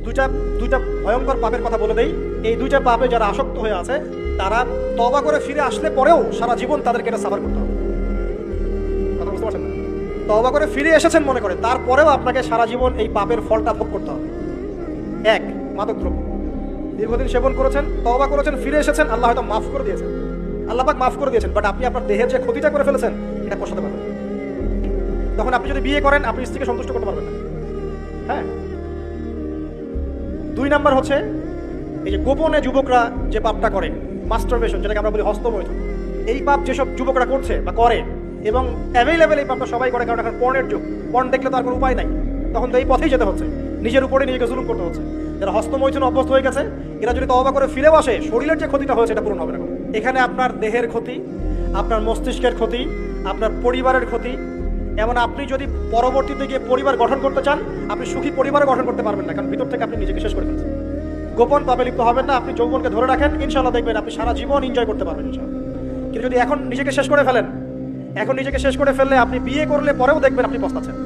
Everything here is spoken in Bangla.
দুইটা দুইটা ভয়ঙ্কর পাপের কথা বলে দেই। এই দুইটা পাপে যারা আসক্ত হয়ে আছে তারা তওবা করে ফিরে আসলে পরেও সারা জীবন তাদেরকে এটা সাফার করতে হবে। কথা বুঝতে পারছেন না? তওবা করে ফিরে এসেছেন মনে করে, তারপরেও আপনাকে সারা জীবন এই পাপের ফলটা ভোগ করতে হবে। এক, মাদকদ্রব্য দীর্ঘদিন সেবন করেছেন, তওবা করেছেন, ফিরে এসেছেন, আল্লাহ হয়তো মাফ করে দিয়েছেন, আল্লাহ পাক মাফ করে দিয়েছেন, বাট আপনি আপনার দেহের যে ক্ষতিটা করে ফেলেছেন এটা পোষাতে পারবেন না। তখন আপনি যদি বিয়ে করেন আপনি স্ত্রীকে সন্তুষ্ট করতে পারবেন না। হ্যাঁ। 2 নাম্বার হচ্ছে এই যে গোপনে যুবকরা যে পাপটা করে, মাস্টারবেশন, যেটাকে আমরা বলি হস্তমৈথুন। এই পাপ যেসব যুবকরা করছে বা করে, এবং অ্যাভেলেবেল এই পাপটা সবাই করে, কারণ এখন পর্নের যুগ, পর্ন দেখলে তো আর কোনো উপায় নাই, তখন তো এই পথেই যেতে হচ্ছে, নিজের উপরে নিজেকে জুলুম করতে হচ্ছে। যারা হস্তমৈথুন অভ্যস্ত হয়ে গেছে এরা যদি তওবা করে ফিরেও আসে, শরীরের যে ক্ষতিটা হয়েছে এটা পূরণ হবে না। এখানে আপনার দেহের ক্ষতি, আপনার মস্তিষ্কের ক্ষতি, আপনার পরিবারের ক্ষতি, এমন আপনি যদি পরবর্তীতে গিয়ে পরিবার গঠন করতে চান আপনি সুখী পরিবারও গঠন করতে পারবেন না, কারণ ভিতর থেকে আপনি নিজেকে শেষ করে ফেলছেন। গোপন পাপে লিপ্ত হবেন না, আপনি যৌবনকে ধরে রাখেন, ইনশাআল্লাহ দেখবেন আপনি সারা জীবন এনজয় করতে পারবেন ইনশাআল্লাহ। কিন্তু যদি এখন নিজেকে শেষ করে ফেলেন, এখন নিজেকে শেষ করে ফেললে আপনি বিয়ে করলে পরেও দেখবেন আপনি পস্তাচ্ছেন।